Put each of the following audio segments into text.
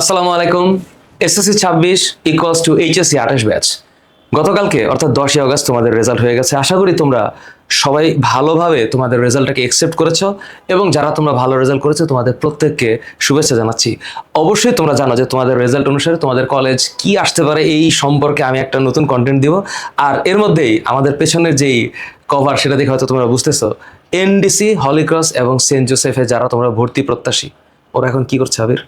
আসসালামু আলাইকুম। SSC 26 equals to HSC 28 batch গতকালকে অর্থাৎ 10ই আগস্ট তোমাদের রেজাল্ট হয়ে গেছে। আশা করি তোমরা সবাই ভালোভাবে তোমাদের রেজাল্টটাকে অ্যাকসেপ্ট করেছো এবং যারা তোমরা ভালো রেজাল্ট করেছো তোমাদের প্রত্যেককে শুভেচ্ছা জানাচ্ছি। অবশ্যই তোমরা জানো যে তোমাদের রেজাল্ট অনুসারে তোমাদের কলেজ কি আসতে পারে এই সম্পর্কে আমি একটা নতুন কন্টেন্ট দিব। আর এর মধ্যেই আমাদের পেছনের যেই কভার সেটা দেখে হয়তো তোমরা বুঝতেছো, এনডিসি, হলিক্রস এবং সেন্ট জোসেফে যারা তোমরা ভর্তি প্রত্যাশী ওরা এখন কি করছে আবির?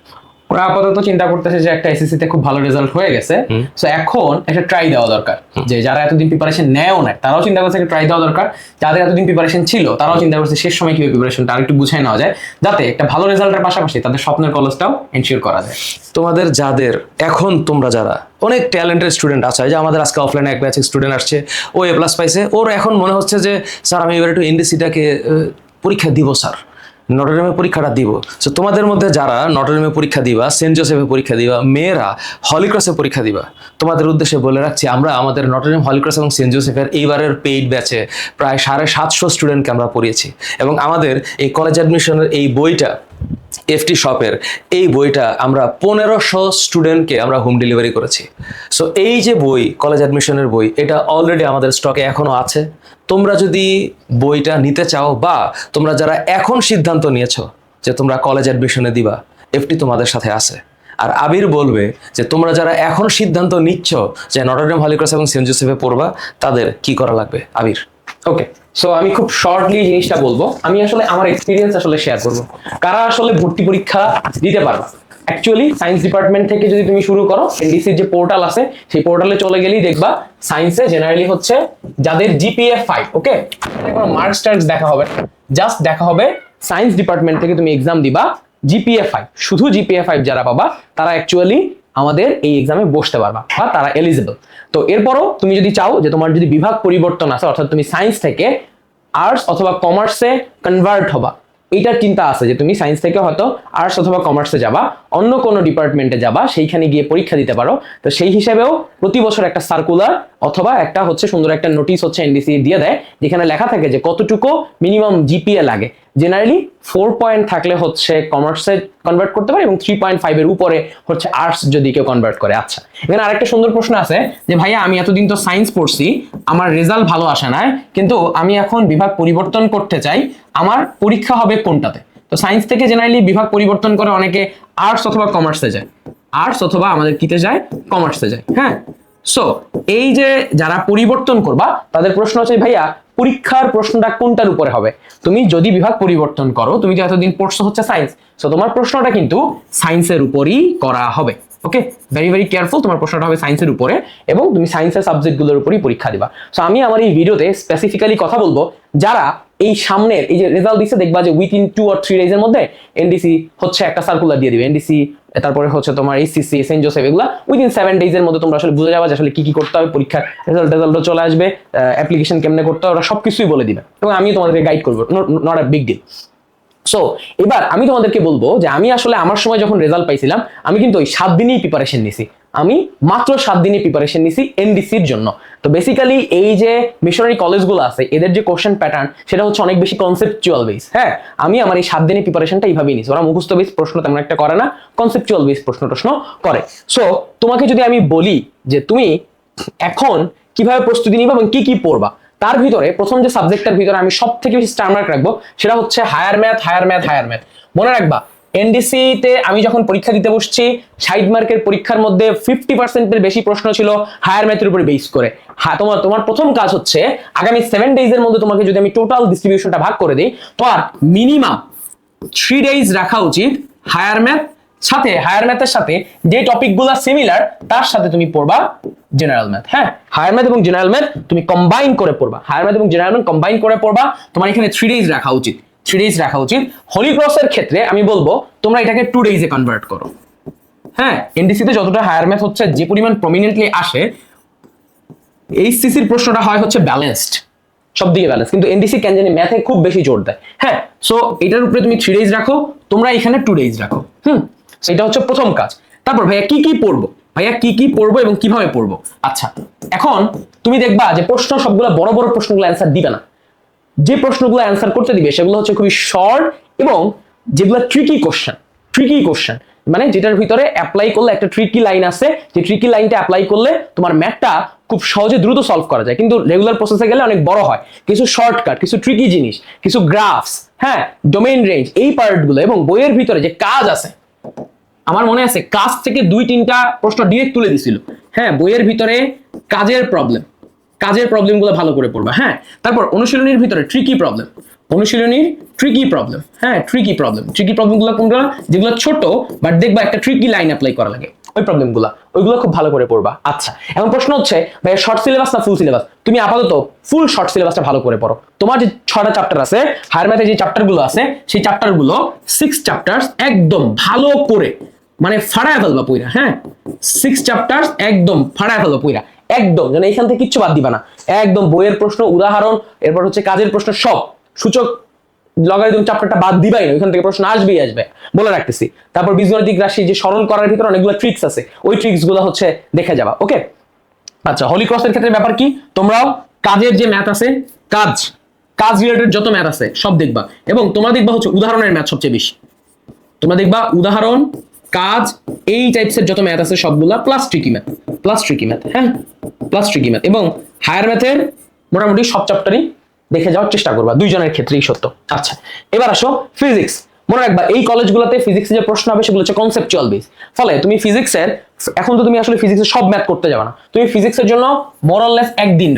ওরা আপাতত চিন্তা করতেছে যে একটা এসএসসি তে খুব ভালো রেজাল্ট হয়ে গেছে, সো এখন একটা ট্রাই দেওয়া দরকার। যে যারা এতদিন প্রিপারেশন নেয়ও না তারাও চিন্তা করছে একটা ট্রাই দেওয়া দরকার, যাদের এতদিন প্রিপারেশন ছিল তারাও চিন্তা করছে শেষ সময় কিভাবে প্রিপারেশনটা আরেকটু বুঝাই নেওয়া যায়, যাতে একটা ভালো রেজাল্টের পাশাপাশি তাদের স্বপ্নের কলেজটাও এনশিওর করা যায়। তোমাদের যাদের এখন তোমরা যারা অনেক ট্যালেন্টেড স্টুডেন্ট আছে, যে আমাদের আজকে অফলাইনে এক ব্যাচে স্টুডেন্ট আসছে, ও এ প্লাস পাইছে, ওর এখন মনে হচ্ছে যে স্যার আমি এবার একটু এনডিসিটাকে পরীক্ষা দিব, স্যার নটরডেমে পরীক্ষাটা দিব। সো তোমাদের মধ্যে যারা নটরডেমে পরীক্ষা দিবা, সেন্ট জোসেফে পরীক্ষা দিবা, মেয়েরা হলিক্রসে পরীক্ষা দিবা, তোমাদের উদ্দেশ্যে বলে রাখছি আমরা আমাদের নটরডেম, হলিক্রস এবং সেন্ট জোসেফের এইবারের পেইড ব্যাচে প্রায় 750 স্টুডেন্টকে আমরা পড়িয়েছি এবং আমাদের এই কলেজ অ্যাডমিশনের এই বইটা এফটি শপের এই বইটা আমরা 1500 স্টুডেন্টকে আমরা হোম ডেলিভারি করেছি। সো এই যে বই, কলেজ অ্যাডমিশনের বই, এটা অলরেডি আমাদের স্টকে এখনও আছে। তোমরা যদি বইটা নিতে চাও বা তোমরা যারা এখন সিদ্ধান্ত নিয়েছো যে তোমরা কলেজ অ্যাডমিশনে দিবা, এফটি তোমাদের সাথে আছে। আর আবির বলবে যে তোমরা যারা এখন সিদ্ধান্ত নিচ্ছ যে নটরডেম, হলিক্রস এবং সেন্ট জোসেফে পড়বা, তাদের কি করা লাগবে আবির? ওকে, সো আমি খুব শর্টলি জিনিসটা বলবো। আমি আসলে আমার এক্সপিরিয়েন্স আসলে শেয়ার করবো, কারা আসলে ভর্তি পরীক্ষা দিতে পারবা। অ্যাকচুয়ালি সায়েন্স ডিপার্টমেন্ট থেকে যদি তুমি শুরু করো, এনডিসির যে পোর্টাল আছে সেই পোর্টালে চলে গেলেই দেখবা সায়েন্সে জেনারেলি হচ্ছে যাদের জিপিএ 5, ওকে, কোনো মার্কস টার্কস দেখা হবে, জাস্ট দেখা হবে সায়েন্স ডিপার্টমেন্ট থেকে তুমি এক্সাম দিবা জিপিএ 5, শুধু জিপিএ 5 যারা পাবা তারা অ্যাকচুয়ালি আমাদের এই এক্সামে বসতে পারবা বা তারা এলিজিবল। তো এরপরও তুমি যদি চাও যে তোমার যদি বিভাগ পরিবর্তন আছে, অর্থাৎ তুমি সায়েন্স থেকে আর্টস অথবা কমার্সে কনভার্ট হবা, এইটার চিন্তা আছে যে তুমি সায়েন্স থেকে হয়তো আর্টস অথবা কমার্সে যাবা, অন্য কোনো ডিপার্টমেন্টে যাবা, সেইখানে গিয়ে পরীক্ষা দিতে পারো। তো সেই হিসেবেও প্রতি বছর একটা সার্কুলার অথবা একটা হচ্ছে সুন্দর একটা নোটিশ হচ্ছে এনডিসি দিয়ে দেয়, যেখানে লেখা থাকে যে কতটুকু মিনিমাম জিপিএ লাগে। জেনারেলি 4 পয়েন্ট থাকলে হচ্ছে কমার্সে কনভার্ট করতে পারে এবং 3.5 এর উপরে হচ্ছে আর্টস যদি কেউ কনভার্ট করে। আচ্ছা, এখানে আরেকটা সুন্দর প্রশ্ন আছে যে ভাইয়া আমি এতদিন তো সায়েন্স পড়ছি, আমার রেজাল্ট ভালো আসে না, কিন্তু আমি এখন বিভাগ পরিবর্তন করতে চাই, আমার পরীক্ষা হবে কোনটাতে? তো সায়েন্স থেকে জেনারেলি বিভাগ পরিবর্তন করে অনেকে আর্টস অথবা কমার্সে যায়, আর্টস অথবা আমাদের কিতে যায়, কমার্সে যায়। হ্যাঁ, সো এই যে যারা পরিবর্তন করবা তাদের প্রশ্ন হচ্ছে ভাইয়া পরীক্ষার প্রশ্নটা কোনটার উপরে হবে? তুমি যদি বিভাগ পরিবর্তন করো, তুমি যে এতদিন পড়ছো হচ্ছে সায়েন্স, সো তোমার প্রশ্নটা কিন্তু সায়েন্সের উপরই করা হবে। ওকে, ভেরি ভেরি কেয়ারফুল, তোমার প্রশ্নটা হবে সায়েন্সের উপরে এবং তুমি সায়েন্সের সাবজেক্টগুলোর উপরই পরীক্ষা দিবা। সো আমি আমার এই ভিডিওতে স্পেসিফিক্যালি কথা বলবো যারা এই সামনের এই যে রেজাল্ট দিচ্ছে, দেখবা যে উইথিন 2 or 3 ডেজের মধ্যে এনডিসি হচ্ছে একটা সার্কুলার দিয়ে দিবে, এনডিসি তারপরে হচ্ছে তোমার এইচসিসি, সেন্ট জোসেফ, এগুলা উইথিন 7 ডেজের মধ্যে তোমরা আসলে বুঝে যাবা যে আসলে কি কি করতে হবে, পরীক্ষার রেজাল্টও চলে আসবে, অ্যাপ্লিকেশন কেমনে করতে হবে, ওরা সবকিছুই বলে দিবে এবং আমি তোমাদেরকে গাইড করবো, not a big deal. So এবার আমি তোমাদেরকে বলবো যে আমি আসলে আমার সময় যখন রেজাল্ট পাইছিলাম, আমি কিন্তু ওই 7 দিনই প্রিপারেশন নিছি, আমি মাত্র 7 দিনই প্রিপারেশন নিছি এনডিসির জন্য। তো বেসিক্যালি এই যে মিশনারি কলেজগুলো আছে এদের যে কোশ্চেন প্যাটার্ন সেটা হচ্ছে অনেক বেশি কনসেপচুয়াল বেস। হ্যাঁ, আমি আমার এই 7 দিনের প্রিপারেশনটা এইভাবেই নিছি, ওরা মুখস্থ বেস প্রশ্ন তেমন একটা করে না, কনসেপচুয়াল বেস প্রশ্ন করে। সো তোমাকে যদি আমি বলি যে তুমি এখন কিভাবে প্রস্তুতি নিবা এবং কি কি পড়বা, তার ভিতরে প্রথম যে সাবজেক্টটার ভিতরে আমি সব থেকে বেশি স্টার মার্ক রাখবো সেটা হচ্ছে হায়ার ম্যাথ। মনে রাখবা এনডিসি তে আমি যখন পরীক্ষা দিতে বসছি 60 মার্কের পরীক্ষার মধ্যে 50% বেশি প্রশ্ন ছিল হায়ার ম্যাথের উপরে বেস করে। হ্যাঁ, তোমার প্রথম কাজ হচ্ছে আগামী 7 ডেজের মধ্যে তোমাকে যদি আমি টোটাল ডিস্ট্রিবিউশনটা ভাগ করে দিই, তো আর মিনিমাম 3 ডেজ রাখা উচিত হায়ার ম্যাথ, সাথে হায়ার ম্যাথের সাথে যে টপিকগুলো সিমিলার তার সাথে তুমি পড়বা জেনারেল ম্যাথ। হ্যাঁ, হায়ার ম্যাথ এবং জেনারেল ম্যাথ তুমি কম্বাইন করে পড়বা, হায়ার ম্যাথ এবং জেনারেল ম্যাথ কম্বাইন করে পড়বা। তোমার এখানে 3 ডেজ রাখা উচিত, 3 ডেজ রাখা উচিত। হলিক্রসের ক্ষেত্রে আমি বলবো তোমরা এটাকে 2 ডেজে কনভার্ট করো। হ্যাঁ, এনডিসিতে যতটা হায়ার ম্যাথ হচ্ছে যে পরিমাণ প্রমিনেন্টলি আসে, এইচসিসির প্রশ্নটা হয় হচ্ছে ব্যালেন্সড, সব দিকে ব্যালেন্স, কিন্তু এনডিসি কেন জানি ম্যাথে খুব বেশি জোর দেয়। হ্যাঁ, সো এটার উপরে তুমি 3 ডেজ রাখো, তোমরা এখানে 2 ডেজ রাখো। সেটা হচ্ছে প্রথম কাজ। তারপর ভাইয়া কি কি পড়বো এবং কিভাবে পড়বো? আচ্ছা, এখন তুমি দেখবা যে প্রশ্ন সবগুলো বড় বড় প্রশ্নগুলো অ্যান্সার দিবে না, যে প্রশ্নগুলো অ্যান্সার করতে দিবে সেগুলো হচ্ছে খুবই শর্ট এবং যেগুলো ট্রিকি কোশ্চেন, মানে যেটার ভিতরে অ্যাপ্লাই করলে একটা ট্রিকি লাইন আছে, যে ট্রিকি লাইনটা অ্যাপ্লাই করলে তোমার ম্যাথটা খুব সহজে দ্রুত সলভ করা যায়, কিন্তু রেগুলার প্রসেসে গেলে অনেক বড় হয়। কিছু শর্টকাট, কিছু ট্রিকি জিনিস, কিছু গ্রাফস, হ্যাঁ, ডোমেইন রেঞ্জ, এই পার্টগুলো এবং বইয়ের ভিতরে যে কাজ আছে, আমার মনে আছে কাজ থেকে 2-3টা প্রশ্ন ডিরেক্ট তুলে দিছিল। হ্যাঁ, বইয়ের ভিতরে কাজের প্রবলেমগুলো ভালো করে পড়বা। হ্যাঁ, তারপর অনুশীলনীর ভিতরে ট্রিকি প্রবলেম, হ্যাঁ, ট্রিকি প্রবলেমগুলো কোনগুলো, যেগুলো ছোট বাট দেখবা একটা ট্রিকি লাইন অ্যাপ্লাই করা লাগে, ওইগুলো খুব ভালো করে পড়বা। আচ্ছা, এখন প্রশ্ন হচ্ছে ভাই শর্ট সিলেবাস না ফুল সিলেবাস? তুমি আপাতত ফুল শর্ট সিলেবাসটা ভালো করে পড়ো। তোমার যে 6টা চ্যাপ্টার আছে, হায়ার ম্যাথে যে চ্যাপ্টারগুলো আছে, সেই চ্যাপ্টারগুলো 6 চ্যাপ্টার্স একদম ভালো করে মানে ফাড়ায় ফেলবা পইরা। হ্যাঁ, 6 চ্যাপ্টার্স একদম ফাড়ায় ফেলবা পইরা, একদম যেন এখান থেকে কিচ্ছু বাদ দিবা না। একদম বইয়ের প্রশ্ন, উদাহরণ, এরপর হচ্ছে কাজের প্রশ্ন, সব সূচক লগারিদম চ্যাপ্টারটা বাদ দিবাই না, ওইখান থেকে প্রশ্ন আসবেই আসবে, বলে রাখতেছি। তারপর বীজগণিতিক রাশি যে সরল করার ভিতরে অনেকগুলো ট্রিক্স আছে, ওই ট্রিক্স গুলো হচ্ছে দেখে যাবা। ওকে, আচ্ছা, হোলি ক্রসের ক্ষেত্রে ব্যাপার কি, তোমরাও কাজের যে ম্যাথ আছে, কাজ রিলেটেড যত ম্যাথ আছে সব দেখবা, এবং তোমরা দেখবা হচ্ছে উদাহরণের ম্যাথ সবচেয়ে বেশি। তোমরা দেখবা উদাহরণ, কাজ, এই টাইপসের যত ম্যাথ আছে সবগুলা প্লাস ট্রিকি ম্যাথ, হ্যাঁ, প্লাস ট্রিকি ম্যাথ, এবং হায়ার ম্যাথের মোটামুটি সব চ্যাপ্টারই দেখে যাওয়ার চেষ্টা করবা, দুইজনের ক্ষেত্রেই সত্য। আচ্ছা, এবার আসো ফিজিক্স। মনে রাখবা এই কলেজগুলোতে ফিজিক্সের যে প্রশ্ন হবে সেগুলো হচ্ছে কনসেপচুয়াল বেস। ফলে তুমি ফিজিক্সের, এখন তো তুমি আসলে ফিজিক্সের সব ম্যাথ করতে যাবে না, তুমি ফিজিক্সের জন্য মোরাললেস একদিন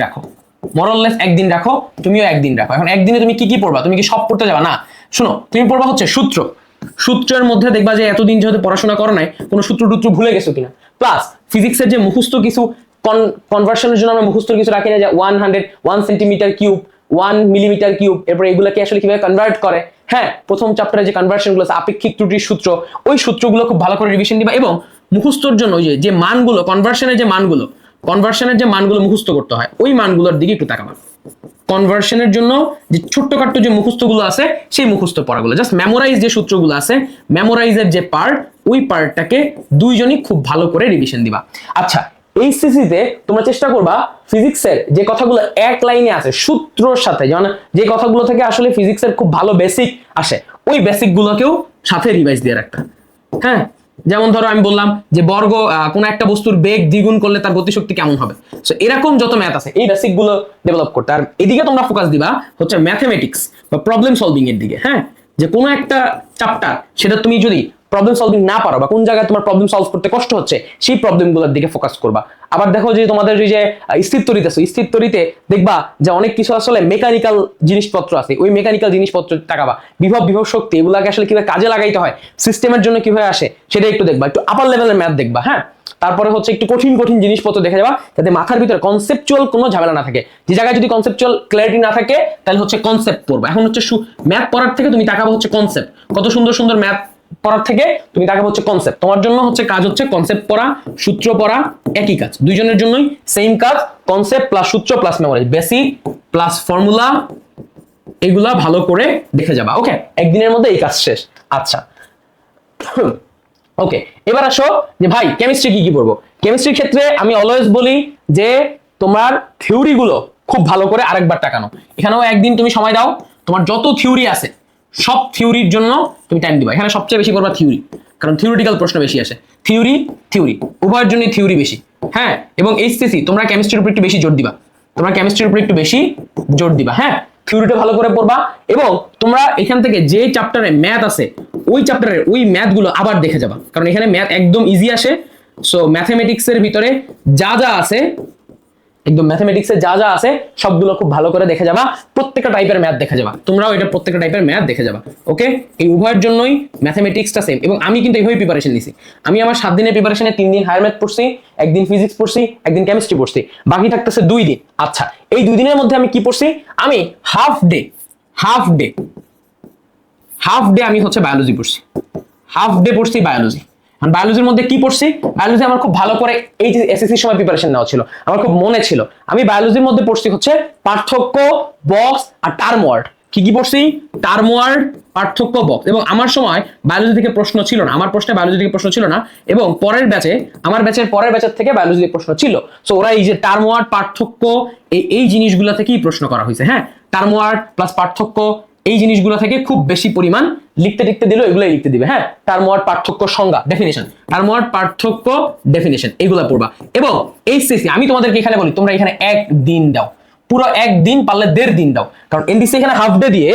রাখো, তুমিও একদিন রাখো। এখন একদিনে তুমি কি পড়বা? তুমি কি সব পড়তে যাবে না? শুনো, তুমি পড়বা হচ্ছে সূত্রের মধ্যে দেখবা যে এতদিন যেহেতু পড়াশোনা করো নাই, কোনো সূত্র ভুলে গেছো কিনা। প্লাস ফিজিক্সের যে মুখস্থ কিছু কনভার্সনের জন্য আমরা মুখস্থ কিছু রাখি না, যে 1 সেন্টিমিটার কিউব, 1 মিলিমিটার কিউব, এরপর এগুলোকে আসলে কিভাবে কনভার্ট করে। হ্যাঁ, প্রথম চ্যাপ্টারে যে কনভার্সন গুলো আছে, আপেক্ষিক ত্রুটির সূত্র, ওই সূত্রগুলো খুব ভালো করে রিভিশন দিবা, এবং মুখস্থর জন্য ওই যে মানগুলো, কনভার্সনের যে মানগুলো মুখস্থ করতে হয়, ওই মানগুলোর দিকে একটু তাকাবা। কনভার্সনের জন্য যে ছোট্টখাট্ট যে মুখস্থগুলো আছে, সেই মুখস্থ পড়াগুলো, জাস্ট মেমোরাইজ যে সূত্রগুলো আছে, মেমোরাইজের যে পার্ট, ওই পার্টটাকে দুইজনই খুব ভালো করে রিভিশন দিবা। আচ্ছা, এইচএসসি-তে তোমরা চেষ্টা করবা ফিজিক্সের যে কথাগুলো এক লাইনে আছে সূত্রর সাথে, যেমন যে কথাগুলো থেকে আসলে ফিজিক্সের খুব ভালো বেসিক আসে, ওই বেসিক গুলোকেও সাথে রিভাইজ দিয়ে রাখতে। হ্যাঁ, যেমন ধরো আমি বললাম যে কোন একটা বস্তুর বেগ দ্বিগুণ করলে তার গতিশক্তি কেমন হবে, সো এরকম যত ম্যাথ আছে এই বেসিক গুলো ডেভেলপ করতে। আর এদিকে তোমরা ফোকাস দিবা হচ্ছে ম্যাথমেটিক্স বা প্রবলেম সলভিং এর দিকে। হ্যাঁ, যে কোনো একটা চ্যাপ্টার, সেটা তুমি যদি প্রবলেম সলভিং না পারো বা কোন জায়গায় তোমার প্রবলেম সলভ করতে কষ্ট হচ্ছে, সেই প্রবলেমগুলোর দিকে ফোকাস করবা। আবার দেখো যে তোমাদের যে স্থিরতরিতে দেখবা যে অনেক কিছু আসলে মেকানিক্যাল জিনিসপত্র আছে, ওই মেকানিক্যাল জিনিসপত্র তাকাবা। বিভব শক্তি, এগুলাকে আসলে কিভাবে কাজে লাগাইতে হয়, সিস্টেমের জন্য কিভাবে আসে, সেটা একটু দেখবা। একটু আপার লেভেলের ম্যাথ দেখবা। হ্যাঁ, তারপরে হচ্ছে একটু কঠিন জিনিসপত্র দেখে যাবা, যাতে মাথার ভিতরে কনসেপচুয়াল কোনো ঝামেলা না থাকে। যে জায়গায় যদি কনসেপচুয়াল ক্ল্যারিটি না থাকে, তাহলে হচ্ছে কনসেপ্ট পড়বা। এখন হচ্ছে ম্যাথ পড়ার থেকে তুমি তাকাবো হচ্ছে কনসেপ্ট। কত সুন্দর ম্যাথ পড়ার থেকে তুমি তাকাবো হচ্ছে কনসেপ্ট। তোমার জন্য হচ্ছে কাজ হচ্ছে কনসেপ্ট পড়া, সূত্র পড়া, একই কাজ, দুইজনের জন্যই সেম কাজ। কনসেপ্ট প্লাস সূত্র plus memory, basic plus formula, এগুলা ভালো করে দেখে যাবা। ওকে, একদিনের মধ্যে এই কাজ শেষ। আচ্ছা, ওকে, এবার আসো যে ভাই কেমিস্ট্রি কি পড়বো। কেমিস্ট্রির ক্ষেত্রে আমি অলওয়েজ বলি যে তোমার থিওরি গুলো খুব ভালো করে আরেকবার টাকানো। এখানেও একদিন তুমি সময় দাও, তোমার যত থিওরি আছে সব থিওরির জন্য তুমি টাইম দিবা। এখানে সবচেয়ে বেশি করবা থিওরি, কারণ থিওরিটিক্যাল প্রশ্ন বেশি আসে। থিওরি উভয়ের জন্যই থিওরি বেশি। হ্যাঁ, এবং এইচএসসি তোমরা কেমিস্ট্রির উপর একটু বেশি জোর দিবা। হ্যাঁ, থিওরিটা ভালো করে পড়বা, এবং তোমরা এখান থেকে যে চ্যাপ্টারে ম্যাথ আছে, ওই চ্যাপ্টারের ওই ম্যাথগুলো আবার দেখে যাবা, কারণ এখানে ম্যাথ একদম ইজি আসে। সো ম্যাথমেটিক্সের ভিতরে যা আছে, একদম ম্যাথমেটিক্সে যা আছে সবগুলো খুব ভালো করে দেখে যাবা। প্রত্যেকটা টাইপের ম্যাথ দেখে যাবা, তোমরাও এটা প্রত্যেকটা টাইপের ম্যাথ দেখে যাবা। ওকে, এই উভয়ের জন্যই ম্যাথমেটিক্সটা সেম। এবং আমি কিন্তু এইভাবে প্রিপারেশন নিছি। আমি আমার 7 দিনের প্রিপারেশনে 3 দিন হায়ার ম্যাথ পড়ছি, একদিন ফিজিক্স পড়ছি, একদিন কেমিস্ট্রি পড়ছি, বাকি থাকতেছে 2 দিন। আচ্ছা, এই 2 দিনের মধ্যে আমি কি পড়ছি? আমি হাফ ডে আমি হচ্ছে বায়োলজি পড়ছি। বায়োলজি। বায়োলজির মধ্যে কি পড়ছি? বায়োলজি আমার খুব ভালো করে, এই যে এসএসসির সময় প্রিপারেশন নেওয়া ছিল, আমার খুব মনে ছিল। আমি বায়োলজির মধ্যে পড়ছি হচ্ছে পার্থক্য, বক্স আর টার্ম ওয়ার্ড। কি পড়ছি? টার্ম ওয়ার্ড, পার্থক্য, বক্স। এবং আমার সময় বায়োলজি থেকে প্রশ্ন ছিল না, আমার প্রশ্নে বায়োলজি থেকে প্রশ্ন ছিল না, এবং আমার ব্যাচের পরের ব্যাচের থেকে বায়োলজি থেকে প্রশ্ন ছিল। সো ওরা এই যে টার্ম ওয়ার্ড, পার্থক্য, এই জিনিসগুলো থেকেই প্রশ্ন করা হয়েছে। হ্যাঁ, টার্ম ওয়ার্ড প্লাস পার্থক্য, এই জিনিসগুলো থেকে খুব বেশি পরিমাণ লিখতে লিখতে দিলেও এগুলাই লিখতে দিবে। হ্যাঁ, টার্ম ওয়ার্ড পার্থক্য সংজ্ঞা ডেফিনেশন, টার্ম ওয়ার্ড পার্থক্য ডেফিনেশন এগুলা পড়বা। এবং এইচএসসি আমি তোমাদেরকে এখানে বলি তোমরা এখানে একদিন দাও, পুরো একদিন, পারলে 1.5 দিন দাও, কারণ এনডিসি এখানে হাফ ডে দিয়ে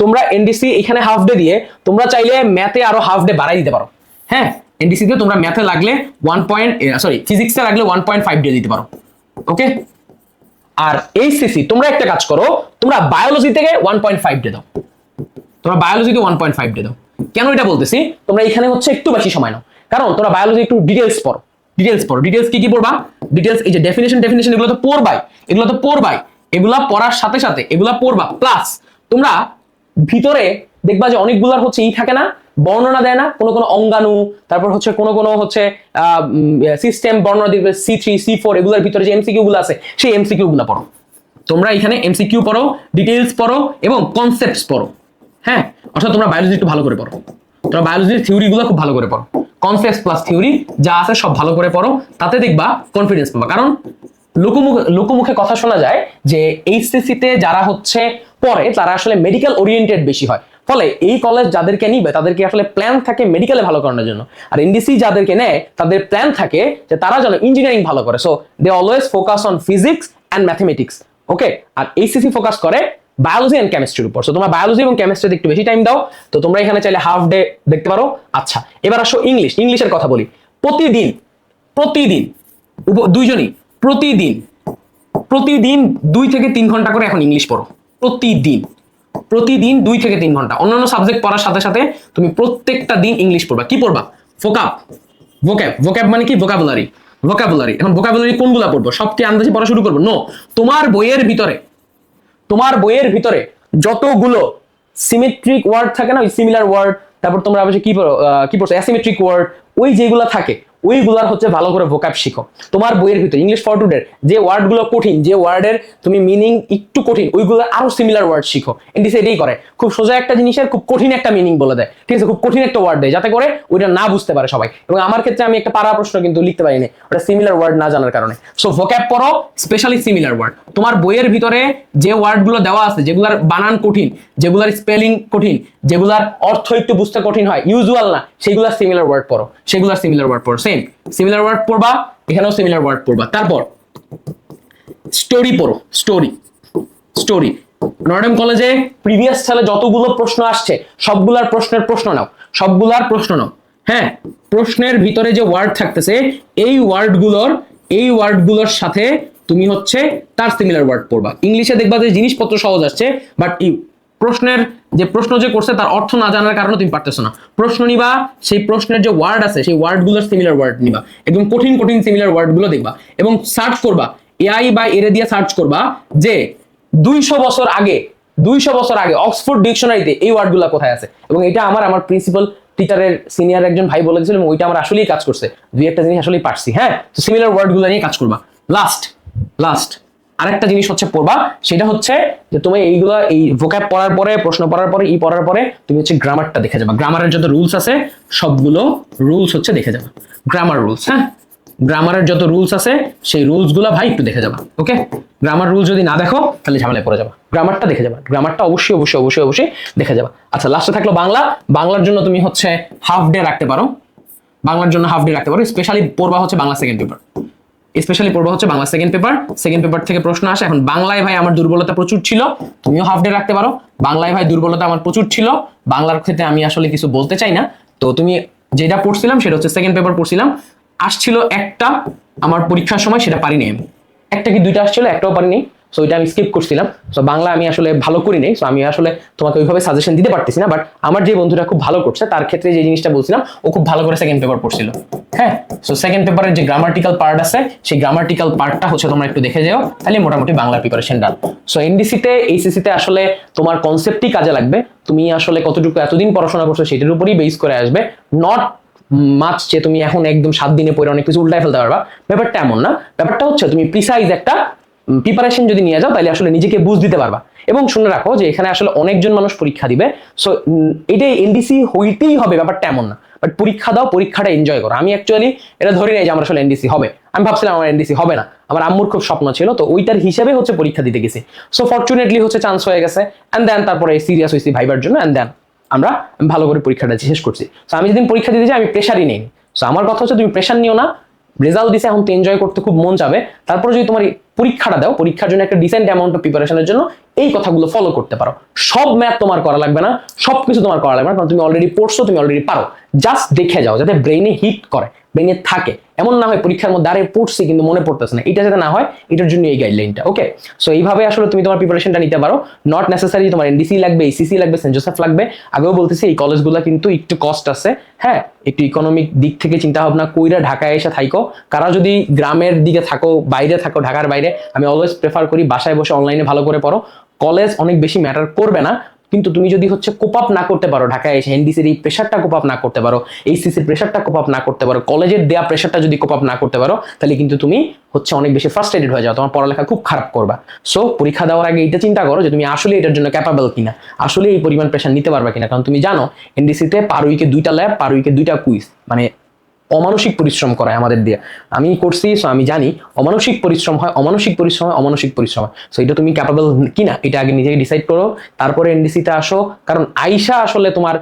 তোমরা এনডিসি এখানে হাফ ডে দিয়ে তোমরা চাইলে ম্যাথে আরো হাফ ডে বাড়াই দিতে পারো। হ্যাঁ, এনডিসি তে তোমরা ম্যাথে লাগলে ফিজিক্সে লাগলে 1.5 ডে দিতে পারো। ওকে, আর এইচএসসি তোমরা একটা কাজ করো, তোমরা বায়োলজি থেকে 1.5 ডে দাও, তোমরা বায়োলজিতে 1.5 ডে দাও। কেন এটা বলতেছি, তোমরা এখানে হচ্ছে একটু বেশি সময় নাও, কারণ তোমরা বায়োলজি একটু ডিটেলস পড়ো, ডিটেলস কি কি পড়বা, ডিটেলস এই যে ডেফিনেশন এগুলো তো পড়বাই, এগুলা পড়ার সাথে সাথে এগুলা পড়বা, প্লাস তোমরা ভিতরে দেখবা যে অনেকগুলার হচ্ছে থাকে না, বর্ণনা দেয় না, কোনো অঙ্গাণু, তারপর হচ্ছে কোনো হচ্ছে সিস্টেম বর্ণনা দিবে, C3 C4 এগুলোর ভিতরে যে এমসিকিউ গুলো আছে সেই এমসিকিউ গুলো পড়ো। তোমরা এখানে এমসিকিউ পড়ো, ডিটেইলস পড়ো এবং কনসেপ্টস পড়ো। হ্যাঁ, অর্থাৎ তোমরা বায়োলজি একটু ভালো করে পড়ো, তোমরা বায়োলজির থিওরিগুলো খুব ভালো করে পড়ো, কনসেপ্টস প্লাস থিওরি যা আছে সব ভালো করে পড়ো, তাতে দেখবা কনফিডেন্স পাবা। কারণ লোকমুখে কথা শোনা যায় যে এইচএসসি তে যারা হচ্ছে পড়ে তারা আসলে মেডিকেল ওরিয়েন্টেড বেশি হয়, ফলে এই কলেজ যাদেরকে নিবে তাদেরকে আসলে প্ল্যান থাকে মেডিকেলে ভালো করানোর জন্য, আর এনডিসি যাদেরকে নেয় তাদের প্ল্যান থাকে যে তারা যেন ইঞ্জিনিয়ারিং ভালো করে, so they always focus on physics and mathematics. Okay, আর এইচএসসি ফোকাস করে বায়োলজি এন্ড কেমিস্ট্রির উপর, সো তোমরা বায়োলজি এবং কেমিস্ট্রিতে একটু বেশি টাইম দাও, তো তোমরা এখানে চাইলে হাফ ডে দেখতে পারো। আচ্ছা, এবার আসো ইংলিশের কথা বলি। প্রতিদিন দুইজনই প্রতিদিন 2 থেকে 3 ঘন্টা করে এখন ইংলিশ পড়ো, প্রতিদিন 2 থেকে 3 ঘন্টা। অন্যান্য সাবজেক্ট পড়ার সাথে সাথে তুমি প্রত্যেকটা দিন ইংলিশ পড়বা। কি পড়বা? ভোকাব মানে কি? ভোকাবুলারি। এখন ভোকাবুলারি কোনগুলা পড়বো? সবটি আন্দাজে পড়া শুরু করবো? নো, তোমার বইয়ের ভিতরে যতগুলো সিমেট্রিক ওয়ার্ড থাকে না, ওই সিমিলার ওয়ার্ড, তারপর তোমরা অবশ্যই কি পড়ছো অ্যাসিমেট্রিক ওয়ার্ড, ওই যেগুলো থাকে ওইগুলার হচ্ছে ভালো করে ভোকাব শিখো। তোমার বইয়ের ভিতরে ইংলিশ ফর টুডে যে ওয়ার্ডগুলো কঠিন, যে ওয়ার্ডের তুমি মিনিং একটু কঠিন, ওইগুলো আরো সিমিলার ওয়ার্ড শিখো। এনডিসি এটাই করে, খুব সোজা একটা জিনিসের খুব কঠিন একটা মিনিং বলে দেয়, ঠিক আছে, খুব কঠিন একটা ওয়ার্ড দেয় যাতে করে ওইটা না বুঝতে পারে সবাই। এবং আমার ক্ষেত্রে আমি একটা পারা প্রশ্ন কিন্তু লিখতে পারিনি ওটা সিমিলার ওয়ার্ড না জানার কারণে। সো ভোকাব পড়ো, স্পেশালি সিমিলার ওয়ার্ড। তোমার বইয়ের ভিতরে যে ওয়ার্ডগুলো দেওয়া আছে, যেগুলার বানান কঠিন, যেগুলার স্পেলিং কঠিন, যেগুলার অর্থ একটু বুঝতে কঠিন হয়, ইউজুয়াল না, সেগুলার সিমিলার ওয়ার্ড পড়ো, সেম সিমিলার ওয়ার্ড পড়বা, এখানেও সিমিলার ওয়ার্ড পড়বা। তারপর স্টোরি পড়ো, স্টোরি। নর্ডাম কলেজে প্রিভিয়াস সালে যতগুলো প্রশ্ন আসছে সবগুলার প্রশ্ন নাও। হ্যাঁ, প্রশ্নের ভিতরে যে ওয়ার্ড থাকতেছে এই ওয়ার্ডগুলোর সাথে তুমি হচ্ছে তার সিমিলার ওয়ার্ড পড়বা। ইংলিশে দেখবা যে জিনিসপত্র সহজ আসছে, বাট প্রশ্ন যে করছে তার অর্থ না জানার কারণে তুমি পারতেছো না। প্রশ্ন নিবা, সেই প্রশ্নের যে ওয়ার্ড আছে সেই ওয়ার্ডগুলোর সিমিলার ওয়ার্ড নিবা, একদম কঠিন সিমিলার ওয়ার্ডগুলো দেখবা এবং সার্চ করবা, এআই বা এরে দিয়ে সার্চ করবা যে 200 বছর আগে অক্সফোর্ড ডিকশনারিতে এই ওয়ার্ডগুলো কোথায় আছে। এবং এটা আমার প্রিন্সিপাল টিচারের সিনিয়র একজন ভাই বলে দিয়েছিল এবং ওইটা আমার আসলেই কাজ করছে, দুই একটা জিনিস আসলেই পারছি। হ্যাঁ, তো সিমিলার ওয়ার্ডগুলো নিয়ে কাজ করবা। লাস্ট আরেকটা জিনিস হচ্ছে পড়বা, সেটা হচ্ছে যে তুমি এই ভোকাব পড়ার পরে, প্রশ্ন পড়ার পরে, পড়ার পরে তুমি হচ্ছে গ্রামারটা দেখে যাবা। গ্রামারের যত রুলস আছে সবগুলো রুলস হচ্ছে দেখে যাবা, গ্রামার রুলস। হ্যাঁ, গ্রামারের যত রুলস আছে সেই রুলস গুলা ভাই একটু দেখে যাবা। ওকে, গ্রামার রুলস যদি না দেখো তাহলে ঝামেলায় পড়ে যাবা, গ্রামারটা দেখে যাবা, গ্রামারটা অবশ্যই দেখে যাবা। আচ্ছা, লাস্টে থাকলো বাংলার জন্য তুমি হচ্ছে হাফ ডে রাখতে পারো, স্পেশালি পড়বা হচ্ছে বাংলা সেকেন্ড পেপার থেকে প্রশ্ন আসে। এখন বাংলায় ভাই আমার দুর্বলতা প্রচুর ছিল, তুমিও হাফ ডে রাখতে পারো। বাংলায় ভাই দুর্বলতা আমার প্রচুর ছিল, বাংলার ক্ষেত্রে আমি আসলে কিছু বলতে চাই না, তো তুমি যেটা পড়ছিলাম সেটা হচ্ছে সেকেন্ড পেপার পড়ছিলাম, আসছিল একটা আমার পরীক্ষার সময়, সেটা পারিনি আমি, একটা কি দুইটা আসছিল, একটাও পারিনি, সো এটা আমি স্কিপ করছিলাম। সো বাংলা আমি আসলে ভালো করি নাই, সো আমি আসলে তোমাকে ওইভাবে সাজেশন দিতে পারতেছি না, বাট আমার যে বন্ধুটা খুব ভালো করছে তার ক্ষেত্রে যে জিনিসটা বলছিলাম, ও খুব ভালো করে সেকেন্ড পেপার পড়ছিল। হ্যাঁ, সো সেকেন্ড পেপারের যে গ্রামাটিক্যাল পার্ট আছে সেই গ্রামাটিক্যাল পার্টটা হচ্ছে তোমরা একটু দেখে যাও, তাহলে মোটামুটি বাংলার প্রিপারেশন ডান। সো এনডিসিতে এইচএসসিতে আসলে তোমার কনসেপ্টই কাজে লাগবে, তুমি আসলে কতটুকু এতদিন পড়াশোনা করছো সেটার উপরই বেস করে আসবে, নট মাছ যে তুমি এখন একদম 7 দিনে পড়ে অনেক কিছু উল্টায় ফেলতে পারবা, ব্যাপারটা এমন না। ব্যাপারটা হচ্ছে তুমি প্রিসাইজ একটা প্রিপারেশন যদি নিয়ে যাও তাহলে আসলে নিজেকে বুঝ দিতে পারবা। এবং শুনে রাখো যে এখানে আসলে অনেকজন মানুষ পরীক্ষা দিবে, সো এটাই এনডিসি হইতেই হবে ব্যাপারটা এমন না, বাট পরীক্ষা দাও, পরীক্ষাটা এনজয় করো। আমি অ্যাকচুয়ালি এটা ধরে নেই যে আমার আসলে এনডিসি হবে, আমি ভাবছিলাম আমার এনডিসি হবে না, আমার আম্মুর খুব স্বপ্ন ছিল, তো ওইটার হিসেবে হচ্ছে পরীক্ষা দিতে গেছি। সো ফরচুনেটলি হচ্ছে চান্স হয়ে গেছে, অ্যান্ড দেন তারপরে সিরিয়াস হয়েছি ভাইবার জন্য, অ্যান্ড দেন আমরা ভালো করে পরীক্ষাটা শেষ করছি। সো আমি যেদিন পরীক্ষা দিতে যাই আমি প্রেশারই নেই। সো আমার কথা হচ্ছে তুমি প্রেশার নিও না, রেজাল্ট দিছে এখন তো এনজয় করতে খুব মন যাবে, তারপরে যদি তোমার এই পরীক্ষাটা দাও, পরীক্ষার জন্য একটা ডিসেন্ট অ্যামাউন্ট অফ প্রিপারেশনের জন্য এই কথাগুলো ফলো করতে পারো। সব ম্যাথ তোমার করা লাগবে না, সবকিছু তোমার করা লাগবে না, কারণ তুমি অলরেডি পড়ছো, তুমি অলরেডি পারো। জাস্ট দেখে যাও যাতে ব্রেইনে হিট করে, ব্রেইনে থাকে, এমন না হয় পরীক্ষার মধ্যে আরে পড়ছি কিন্তু মনে পড়তেছে না, এটা যাতে না হয় এটার জন্য এই গাইডলাইনটা। ওকে, সো এইভাবে আসলে তুমি তোমার প্রিপারেশনটা নিতে পারো। নট নেসেসারি তোমার এনডিসি লাগবে, এইসিসি লাগবে, সেন্ট জোসেফ লাগবে। আগেও বলতেছি এই কলেজগুলো কিন্তু একটু কস্ট আছে, হ্যাঁ, একটু ইকোনমিক দিক থেকে চিন্তা ভাবনা কইরা ঢাকায় এসে থাইকো। কারা যদি গ্রামের দিকে থাকো, বাইরে থাকো, ঢাকার বাইরে, আমি অলওয়েজ প্রেফার করি বাসায় বসে অনলাইনে ভালো করে পড়ো। কলেজ অনেক বেশি ম্যাটার করবে না, কিন্তু তুমি যদি হচ্ছে কোপ আপ না করতে পারো, ঢাকায় এসে এনডিসির এই প্রেশারটা কোপ আপ না করতে পারো, এইচসিসির প্রেশারটা কোপ আপ না করতে পারো, কলেজের দেয়া প্রেশারটা যদি কোপ আপ না করতে পারো, তাহলে কিন্তু তুমি হচ্ছে অনেক বেশি ফ্রাস্ট্রেটেড হয়ে যাও, তোমার পড়ালেখা খুব খারাপ করবা। সো পরীক্ষা দেওয়ার আগে এটা চিন্তা করো যে তুমি আসলে এটার জন্য ক্যাপাবল কিনা, আসলে এই পরিমাণ প্রেশার নিতে পারবা কিনা। কারণ তুমি জানো এনডিসিতে পার উইকে 2টা ল্যাব, পার উইকে 2টা কুইজ, মানে অমানসিক পরিশ্রম করায় আমাদের দিয়ে। আমি করছি, সো আমি জানি অমানসিক পরিশ্রম হয়, অমানসিক পরিশ্রম হয়, অমানসিক পরিশ্রম হয়। সো এটা তুমি ক্যাপাবল কিনা এটা আগে নিজেকে ডিসাইড করো, তারপরে এনডিসিতে আসো। কারণ আইসা আসলে তোমার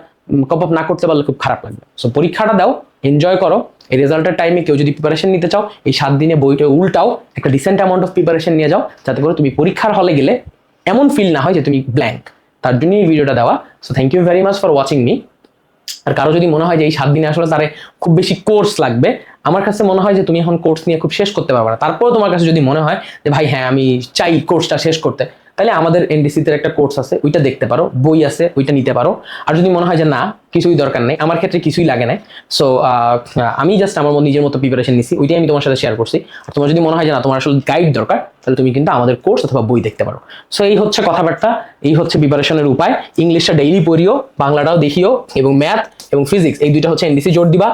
কপ আপ না করতে পারলে খুব খারাপ লাগবে। সো পরীক্ষাটা দাও, এনজয় করো। এই রেজাল্টের টাইমে কেউ যদি প্রিপারেশন নিতে চাও, এই 7 দিনে বইটা উল্টাও, একটা ডিসেন্ট অ্যামাউন্ট অফ প্রিপারেশন নিয়ে যাও, যাতে করে তুমি পরীক্ষার হলে গেলে এমন ফিল না হয় যে তুমি ব্ল্যাঙ্ক। তার জন্যই এই ভিডিওটা দেওয়া। So thank you very much for watching me. আর কারো যদি মনে হয় যে এই 7 দিনে আসলে তারে খুব বেশি কোর্স লাগবে, আমার কাছে মনে হয় যে তুমি এখন কোর্স নিয়ে খুব শেষ করতে পারবে না। তারপরেও তোমার কাছে যদি মনে হয় যে ভাই হ্যাঁ আমি চাই কোর্সটা শেষ করতে, তাহলে আমাদের এনডিসিতে একটা কোর্স আছে, ওইটা দেখতে পারো, বই আছে, ওইটা নিতে পারো। আর যদি মনে হয় যে না কিছুই দরকার নেই, আমার ক্ষেত্রে কিছুই লাগে না, সো আমি জাস্ট আমার নিজের মতো প্রিপারেশন নিছি, ওইটাই আমি তোমার সাথে শেয়ার করছি। আর তোমার যদি মনে হয় যে না তোমার আসলে গাইড দরকার, তাহলে তুমি কিন্তু আমাদের কোর্স অথবা বই দেখতে পারো। সো এই হচ্ছে কথাবার্তা, এই হচ্ছে প্রিপারেশনের উপায়। ইংলিশটা ডেইলি পড়িও, বাংলাটাও দেখিও, এবং ম্যাথ এবং ফিজিক্স এই দুইটা হচ্ছে এনডিসি জোর দিবা,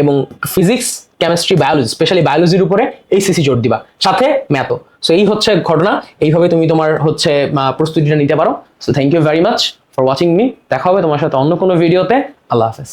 এবং ফিজিক্স, কেমিস্ট্রি, বায়োলজি, স্পেশালি বায়োলজির উপরে এইচসিসি জোর দিবা, সাথে ম্যাথও। সো এই হচ্ছে ঘটনা, এইভাবে তুমি তোমার হচ্ছে প্রস্তুতিটা নিতে পারো। So thank you very much for watching me. দেখা হবে তোমার সাথে অন্য কোনো ভিডিওতে। আল্লাহ হাফেজ।